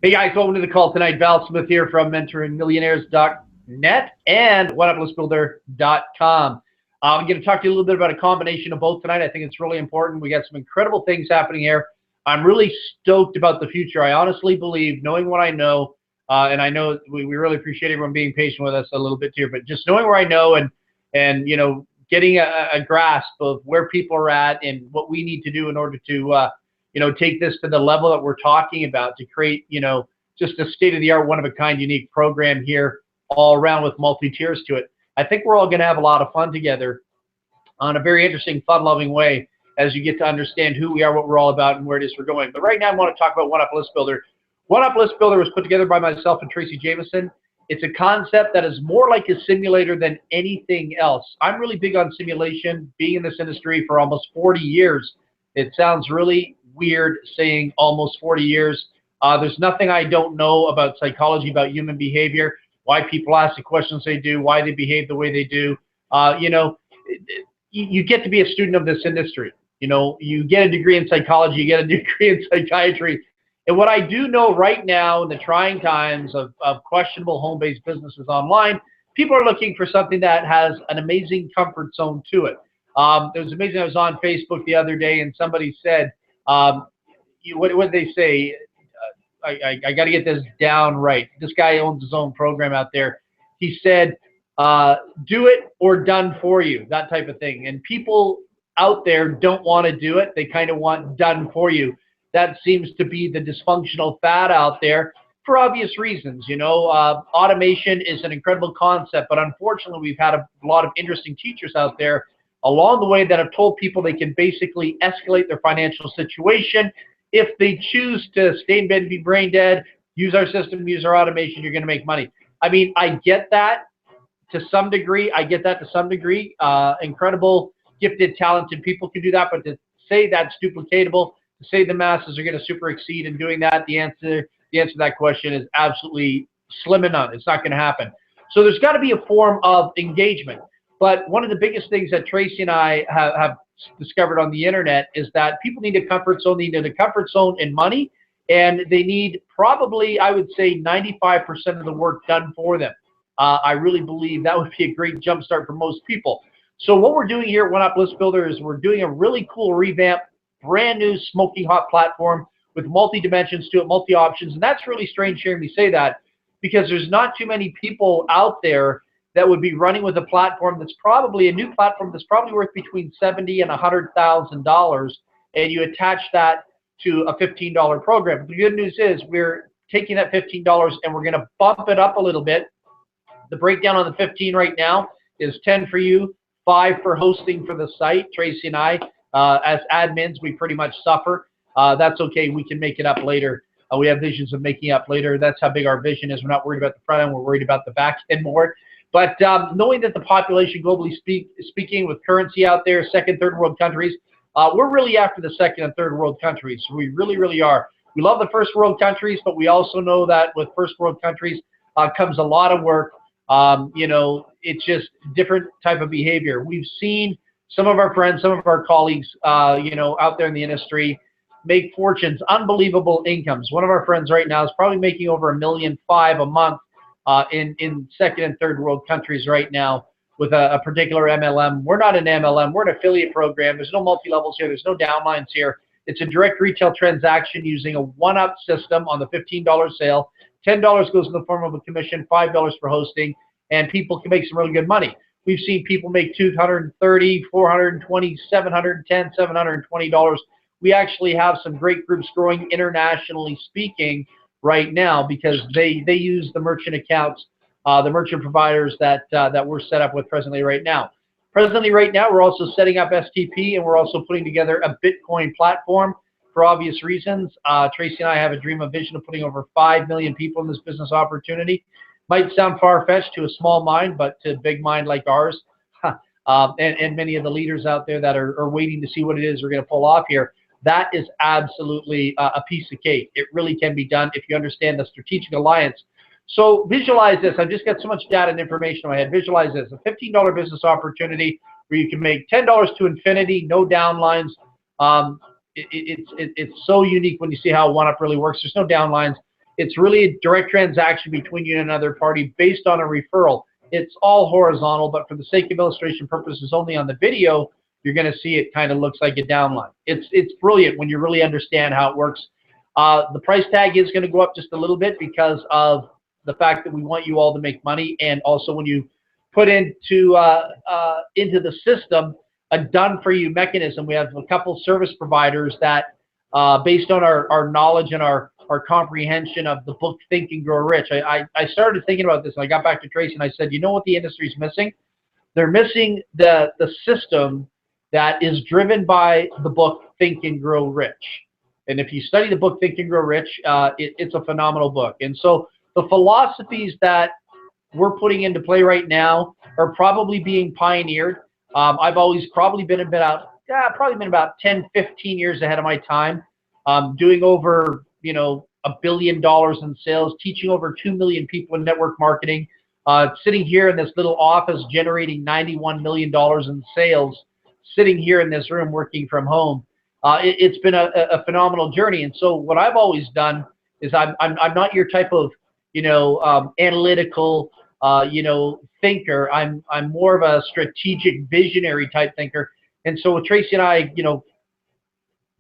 Hey guys, welcome to the call tonight. Val Smith here from mentoringmillionaires.net and oneuplistbuilder.com. I'm going to talk to you a little bit about a combination of both tonight. I think it's really important. We got some incredible things happening here. I'm really stoked about the future. I honestly believe, knowing what I know, and I know we really appreciate everyone being patient with us a little bit here, but just knowing where I know and getting a grasp of where people are at and what we need to do in order to take this to the level that we're talking about to create, just a state-of-the-art, one-of-a-kind, unique program here all around with multi-tiers to it. I think we're all going to have a lot of fun together on a very interesting, fun-loving way as you get to understand who we are, what we're all about, and where it is we're going. But right now I want to talk about One Up List Builder. One Up List Builder was put together by myself and Tracy Jameson. It's a concept that is more like a simulator than anything else. I'm really big on simulation, being in this industry for almost 40 years. It sounds really weird saying almost 40 years. There's nothing I don't know about psychology, about human behavior, why people ask the questions they do, why they behave the way they do. You get to be a student of this industry. You get a degree in psychology, you get a degree in psychiatry. And what I do know right now in the trying times of questionable home-based businesses online, people are looking for something that has an amazing comfort zone to it. It was amazing. I was on Facebook the other day and somebody said, what did they say? I got to get this down right. This guy owns his own program out there. He said, do it or done for you, that type of thing. And people out there don't want to do it. They kind of want done for you. That seems to be the dysfunctional fad out there for obvious reasons. Automation is an incredible concept, but unfortunately we've had a lot of interesting teachers out there along the way that have told people they can basically escalate their financial situation. If they choose to stay in bed and be brain dead, use our system, use our automation, you're going to make money. I mean, I get that to some degree. Incredible, gifted, talented people can do that, but to say that's duplicatable, to say the masses are going to super exceed in doing that, the answer to that question is absolutely slim and none. It's not going to happen. So there's got to be a form of engagement. But one of the biggest things that Tracy and I have discovered on the internet is that people need a comfort zone. They need a comfort zone in money, and they need probably, I would say, 95% of the work done for them. I really believe that would be a great jumpstart for most people. So what we're doing here at One Up List Builder is we're doing a really cool revamp, brand new smoking hot platform with multi-dimensions to it, multi-options. And that's really strange hearing me say that because there's not too many people out there that would be running with a platform that's probably a new platform that's probably worth between $70,000 and $100,000, and you attach that to a $15 program. The good news is we're taking that $15 and we're going to bump it up a little bit. The breakdown on the 15 right now is 10 for you, 5 for hosting for the site. Tracy and I, as admins, we pretty much suffer. That's okay. We can make it up later. We have visions of making up later. That's how big our vision is. We're not worried about the front end. We're worried about the back end more. But knowing that the population, globally speaking, with currency out there, second, third world countries, we're really after the second and third world countries. We really, really are. We love the first world countries, but we also know that with first world countries comes a lot of work. It's just different type of behavior. We've seen some of our friends, some of our colleagues, out there in the industry make fortunes, unbelievable incomes. One of our friends right now is probably making over $1.5 million a month in second and third world countries right now with a particular MLM. We're not an MLM. We're an affiliate program. There's no multi-levels here. There's no downlines here. It's a direct retail transaction using a one-up system on the $15 sale. $10 goes in the form of a commission, $5 for hosting, and people can make some really good money. We've seen people make $230, $420, $710, $720. We actually have some great groups growing internationally speaking right now because they use the merchant accounts, the merchant providers that we're set up with presently right now. We're also setting up STP, and we're also putting together a Bitcoin platform for obvious reasons. Tracy and I have a dream, a vision of putting over 5 million people in this business opportunity. Might sound far-fetched to a small mind, but to a big mind like ours, and many of the leaders out there that are waiting to see what it is we're going to pull off here, that is absolutely a piece of cake. It really can be done if you understand the strategic alliance. So visualize this. I've just got so much data and information in my head. Visualize this, a $15 business opportunity where you can make $10 to infinity, no downlines. It's so unique when you see how OneUp really works. There's no downlines. It's really a direct transaction between you and another party based on a referral. It's all horizontal, but for the sake of illustration purposes only on the video, you're going to see it kind of looks like a downline. It's brilliant when you really understand how it works. The price tag is going to go up just a little bit because of the fact that we want you all to make money, and also when you put into the system a done-for-you mechanism. We have a couple service providers that, based on our knowledge and our comprehension of the book Think and Grow Rich, I started thinking about this, and I got back to Tracy and I said, you know what the industry's missing? They're missing the system that is driven by the book Think and Grow Rich. And if you study the book Think and Grow Rich, it's a phenomenal book. And so the philosophies that we're putting into play right now are probably being pioneered. I've always probably been about 10, 15 years ahead of my time, doing over, $1 billion in sales, teaching over 2 million people in network marketing, sitting here in this little office generating $91 million in sales, sitting here in this room working from home. It's been a phenomenal journey. And so what I've always done is I'm not your type of, analytical, thinker. I'm more of a strategic visionary type thinker. And so with Tracy and I,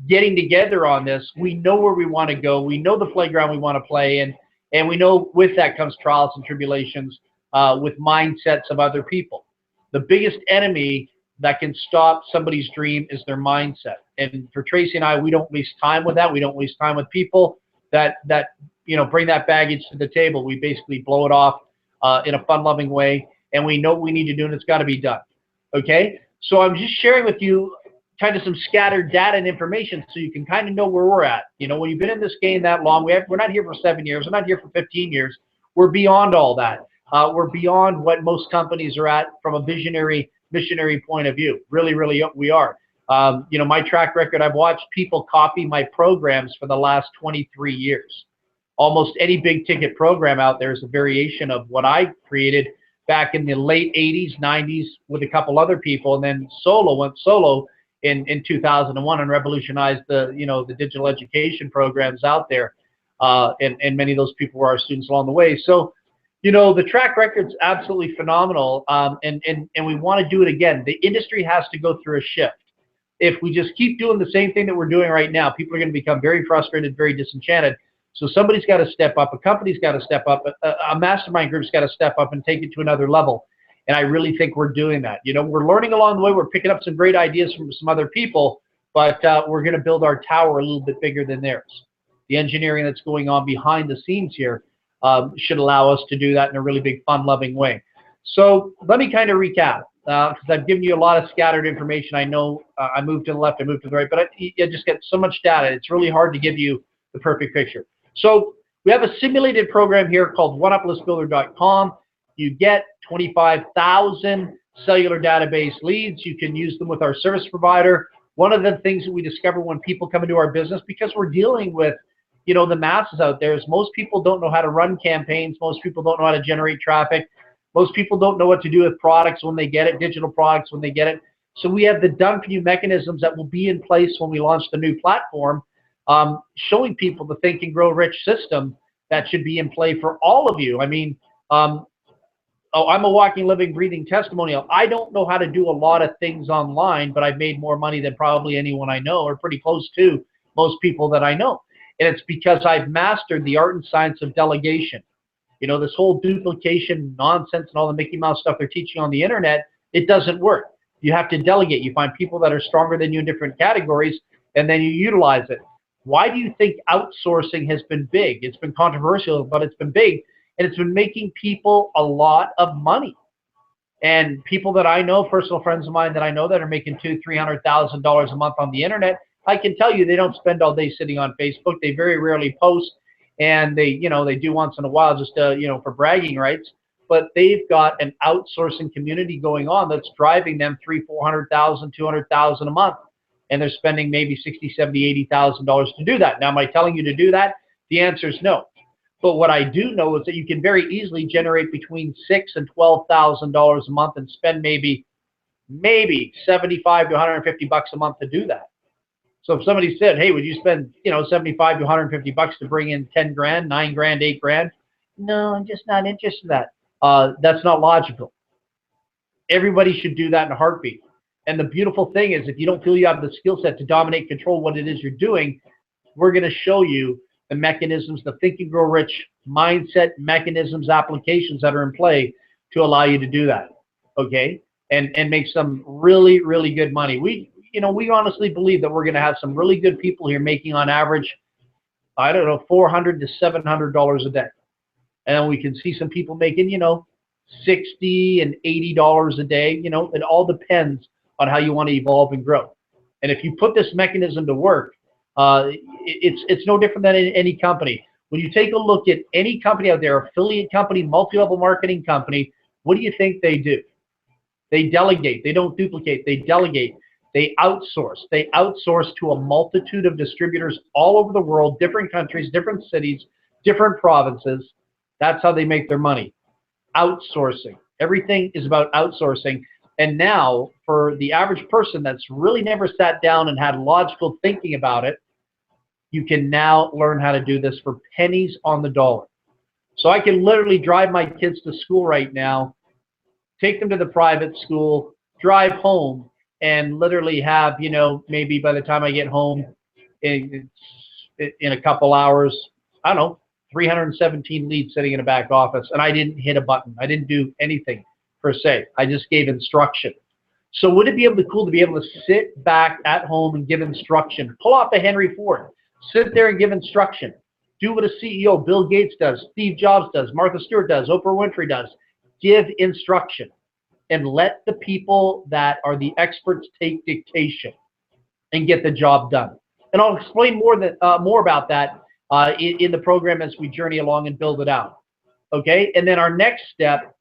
getting together on this, we know where we want to go. We know the playground we want to play in, and we know with that comes trials and tribulations, with mindsets of other people. The biggest enemy that can stop somebody's dream is their mindset. And for Tracy and I, we don't waste time with that. We don't waste time with people that bring that baggage to the table. We basically blow it off in a fun-loving way, and we know what we need to do, and it's got to be done. Okay? So I'm just sharing with you kind of some scattered data and information so you can kind of know where we're at. When you've been in this game that long, we're not here for 7 years. We're not here for 15 years. We're beyond all that. We're beyond what most companies are at from a visionary, missionary point of view. Really, really, we are. My track record, I've watched people copy my programs for the last 23 years. Almost any big ticket program out there is a variation of what I created back in the late 80s, 90s with a couple other people, and then went solo in 2001 and revolutionized the digital education programs out there. And many of those people were our students along the way. So, the track record's absolutely phenomenal, and we want to do it again. The industry has to go through a shift. If we just keep doing the same thing that we're doing right now, people are going to become very frustrated, very disenchanted. So somebody's got to step up. A company's got to step up. A mastermind group's got to step up and take it to another level. And I really think we're doing that. We're learning along the way. We're picking up some great ideas from some other people, but we're going to build our tower a little bit bigger than theirs. The engineering that's going on behind the scenes here should allow us to do that in a really big, fun-loving way. So let me kind of recap, because I've given you a lot of scattered information. I know I moved to the left, I moved to the right, but I just get so much data. It's really hard to give you the perfect picture. So we have a simulated program here called oneuplistbuilder.com. You get 25,000 cellular database leads. You can use them with our service provider. One of the things that we discover when people come into our business, because we're dealing with the masses out there, is most people don't know how to run campaigns. Most people don't know how to generate traffic. Most people don't know what to do with products when they get it, digital products when they get it. So we have the done-for-you mechanisms that will be in place when we launch the new platform, showing people the Think and Grow Rich system that should be in play for all of you. I mean, I'm a walking, living, breathing testimonial. I don't know how to do a lot of things online, but I've made more money than probably anyone I know, or pretty close to most people that I know. And it's because I've mastered the art and science of delegation. This whole duplication nonsense and all the Mickey Mouse stuff they're teaching on the internet, it doesn't work. You have to delegate. You find people that are stronger than you in different categories, and then you utilize it. Why do you think outsourcing has been big? It's been controversial, but it's been big, and it's been making people a lot of money. And people that I know, personal friends of mine that I know that are making $200,000-$300,000 a month on the internet, I can tell you they don't spend all day sitting on Facebook. They very rarely post, and they do once in a while just for bragging rights. But they've got an outsourcing community going on that's driving them $300,000, $400,000, $200,000 a month, and they're spending maybe $60,000, $70,000, $80,000 to do that. Now, am I telling you to do that? The answer is no. But what I do know is that you can very easily generate between $6,000 and $12,000 a month and spend maybe $75 to $150 a month to do that. So if somebody said, hey, would you spend, 75 to 150 bucks to bring in 10 grand, 9 grand, 8 grand? No, I'm just not interested in that. That's not logical. Everybody should do that in a heartbeat. And the beautiful thing is, if you don't feel you have the skill set to dominate, control what it is you're doing, we're going to show you the mechanisms, the Think and Grow Rich mindset mechanisms, applications that are in play to allow you to do that. Okay, and make some really, really good money. We honestly believe that we're going to have some really good people here making on average, I don't know, $400 to $700 a day, and then we can see some people making, $60 and $80 a day. It all depends on how you want to evolve and grow. And if you put this mechanism to work, it's no different than in any company. When you take a look at any company out there, affiliate company, multi-level marketing company, what do you think they do? They delegate. They don't duplicate. They delegate. They outsource. They outsource to a multitude of distributors all over the world, different countries, different cities, different provinces. That's how they make their money. Outsourcing. Everything is about outsourcing. And now, for the average person that's really never sat down and had logical thinking about it, you can now learn how to do this for pennies on the dollar. So I can literally drive my kids to school right now, take them to the private school, drive home, and literally have, maybe by the time I get home in a couple hours, I don't know, 317 leads sitting in a back office, and I didn't hit a button. I didn't do anything per se. I just gave instruction. So would it be cool to be able to sit back at home and give instruction? Pull off a Henry Ford. Sit there and give instruction. Do what a CEO, Bill Gates does, Steve Jobs does, Martha Stewart does, Oprah Winfrey does. Give instruction and let the people that are the experts take dictation and get the job done. And I'll explain more about that in the program as we journey along and build it out. Okay, and then our next step,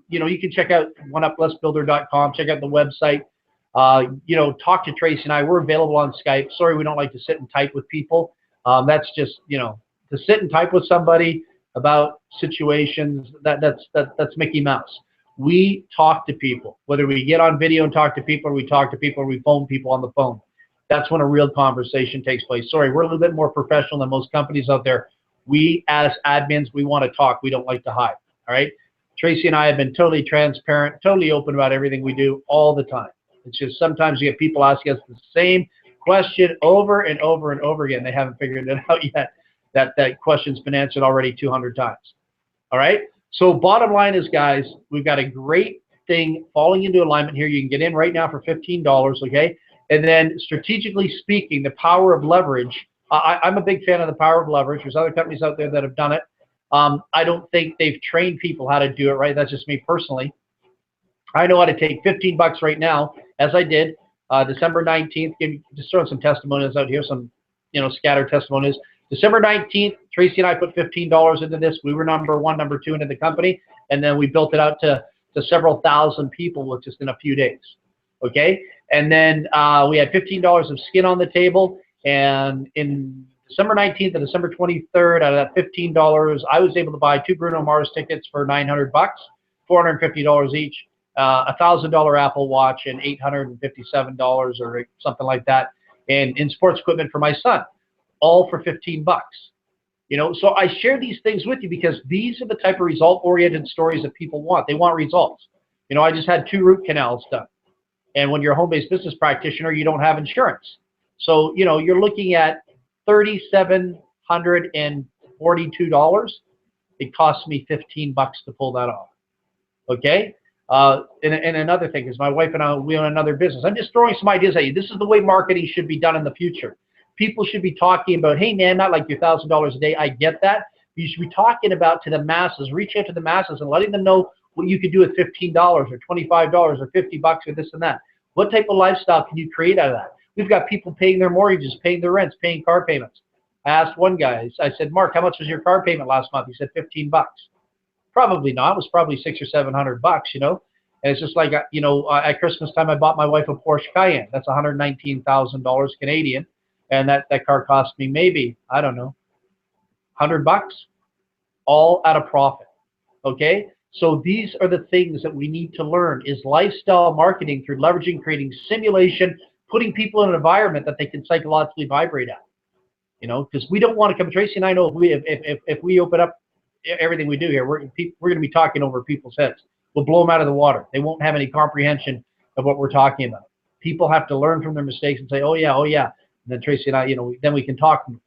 you can check out oneuplessbuilder.com, check out the website. Talk to Tracy and I. We're available on Skype. Sorry, we don't like to sit and type with people. That's just, to sit and type with somebody about situations, that's Mickey Mouse. We talk to people, whether we get on video and talk to people, or we talk to people, or we phone people on the phone. That's when a real conversation takes place. Sorry, we're a little bit more professional than most companies out there. We, as admins, we want to talk. We don't like to hide. All right? Tracy and I have been totally transparent, totally open about everything we do all the time. It's just sometimes you get people asking us the same question over and over and over again. They haven't figured it out yet. That question's been answered already 200 times. All right? So bottom line is, guys, we've got a great thing falling into alignment here. You can get in right now for $15, okay? And then strategically speaking, the power of leverage. I'm a big fan of the power of leverage. There's other companies out there that have done it. I don't think they've trained people how to do it right. That's just me personally. I know how to take 15 bucks right now, as I did December 19th. Just throwing some testimonials out here, some scattered testimonials. December 19th, Tracy and I put $15 into this. We were number one, number two into the company, and then we built it out to several thousand people with just in a few days. Okay, and then we had $15 of skin on the table, and in December 19th and December 23rd, out of that $15, I was able to buy 2 Bruno Mars tickets for $900, $450 each, a $1,000 Apple Watch, and $857 or something like that, and in sports equipment for my son, all for 15 bucks. So I share these things with you because these are the type of result-oriented stories that people want. They want results. I just had 2 root canals done. And when you're a home-based business practitioner, you don't have insurance. So, you're looking at $3,742. It cost me 15 bucks to pull that off. Okay? And another thing is my wife and I, we own another business. I'm just throwing some ideas at you. This is the way marketing should be done in the future. People should be talking about, hey, man, not like your $1,000 a day. I get that. You should be talking about to the masses, reach out to the masses and letting them know what you could do with $15 or $25 or 50 bucks or this and that. What type of lifestyle can you create out of that? We've got people paying their mortgages, paying their rents, paying car payments. I asked one guy, I said, Mark, how much was your car payment last month? He said 15 bucks. Probably not. It was probably $600 or $700, And it's just like, at Christmas time, I bought my wife a Porsche Cayenne. That's $119,000 Canadian. And that car cost me maybe, I don't know, $100, all at a profit. Okay? So these are the things that we need to learn is lifestyle marketing through leveraging, creating simulation, putting people in an environment that they can psychologically vibrate at. You know, because we don't want to come. Tracy and I know if we open up everything we do here, we're going to be talking over people's heads. We'll blow them out of the water. They won't have any comprehension of what we're talking about. People have to learn from their mistakes and say, oh yeah, oh yeah. And then Tracy and I, you know, then we can talk to them.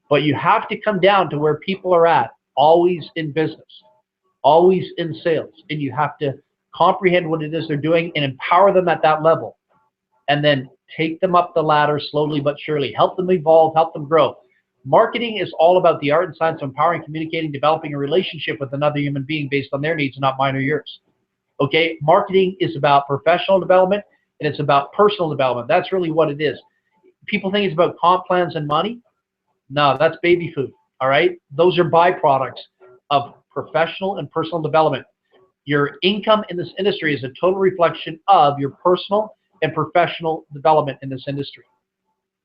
But you have to come down to where people are at, always in business, always in sales, and you have to comprehend what it is they're doing and empower them at that level, and then take them up the ladder slowly but surely. Help them evolve, help them grow. Marketing is all about the art and science of empowering, communicating, developing a relationship with another human being based on their needs and not mine or yours. Okay? Marketing is about professional development, and it's about personal development. That's really what it is. People think it's about comp plans and money. No, that's baby food. All right? Those are byproducts of professional and personal development. Your income in this industry is a total reflection of your personal and professional development in this industry.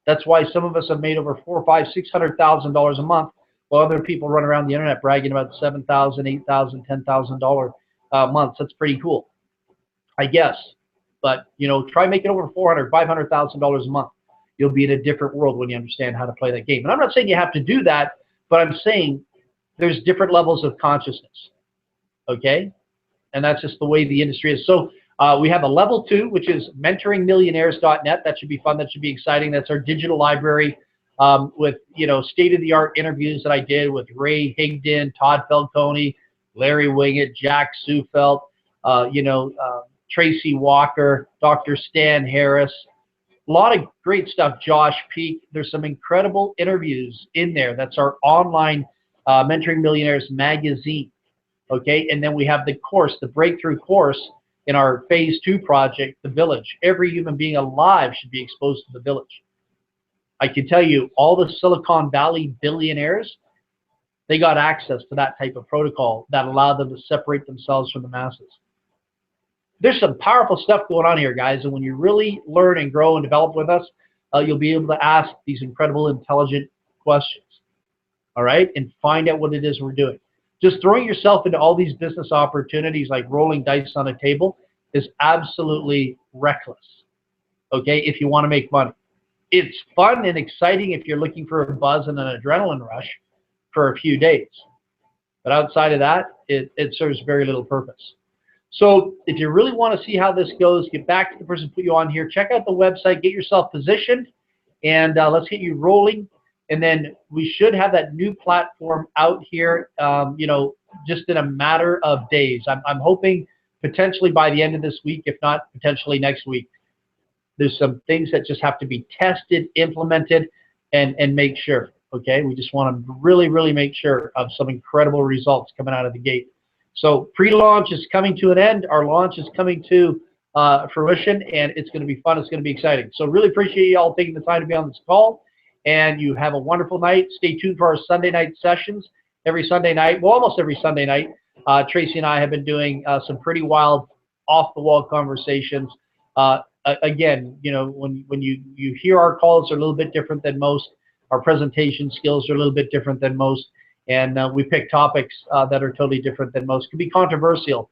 That's why some of us have made over $400,000, $500,000, $600,000 a month, while other people run around the internet bragging about $7,000, $8,000, $10,000 months. That's pretty cool, I guess. But you know, try making over $400,000, $500,000 a month. You'll be in a different world when you understand how to play that game. And I'm not saying you have to do that, but I'm saying there's different levels of consciousness. Okay, and that's just the way the industry is. So. We have a level 2, which is mentoringmillionaires.net. That should be fun. That should be exciting. That's our digital library with, you know, state-of-the-art interviews that I did with Ray Higdon, Todd Falcone, Larry Wingett, Jack Sufelt, Tracy Walker, Dr. Stan Harris. A lot of great stuff. Josh Peak. There's some incredible interviews in there. That's our online Mentoring Millionaires magazine. Okay, and then we have the course, the breakthrough course, in our phase 2 project, The Village. Every human being alive should be exposed to the village. I can tell you, all the Silicon Valley billionaires, they got access to that type of protocol that allowed them to separate themselves from the masses. There's some powerful stuff going on here, guys, and when you really learn and grow and develop with us, you'll be able to ask these incredible, intelligent questions, all right, and find out what it is we're doing. Just throwing yourself into all these business opportunities like rolling dice on a table is absolutely reckless, okay, if you want to make money. It's fun and exciting if you're looking for a buzz and an adrenaline rush for a few days. But outside of that, it serves very little purpose. So if you really want to see how this goes, get back to the person who put you on here. Check out the website. Get yourself positioned, and let's get you rolling. And then we should have that new platform out here, just in a matter of days. I'm hoping potentially by the end of this week, if not potentially next week. There's some things that just have to be tested, implemented, and make sure. Okay, we just want to really, really make sure of some incredible results coming out of the gate. So pre-launch is coming to an end. Our launch is coming to fruition, and it's going to be fun. It's going to be exciting. So really appreciate you all taking the time to be on this call. And you have a wonderful night. Stay tuned for our Sunday night sessions every Sunday night. Well, almost every Sunday night. Tracy and I have been doing some pretty wild, off-the-wall conversations. Again, you know, when you hear our calls are a little bit different than most. Our presentation skills are a little bit different than most. And we pick topics that are totally different than most. It can be controversial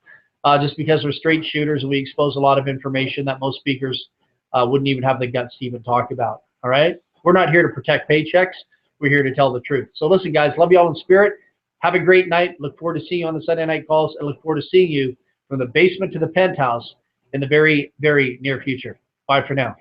just because we're straight shooters and we expose a lot of information that most speakers wouldn't even have the guts to even talk about. All right? We're not here to protect paychecks. We're here to tell the truth. So listen, guys, love you all in spirit. Have a great night. Look forward to seeing you on the Sunday night calls, and look forward to seeing you from the basement to the penthouse in the very, very near future. Bye for now.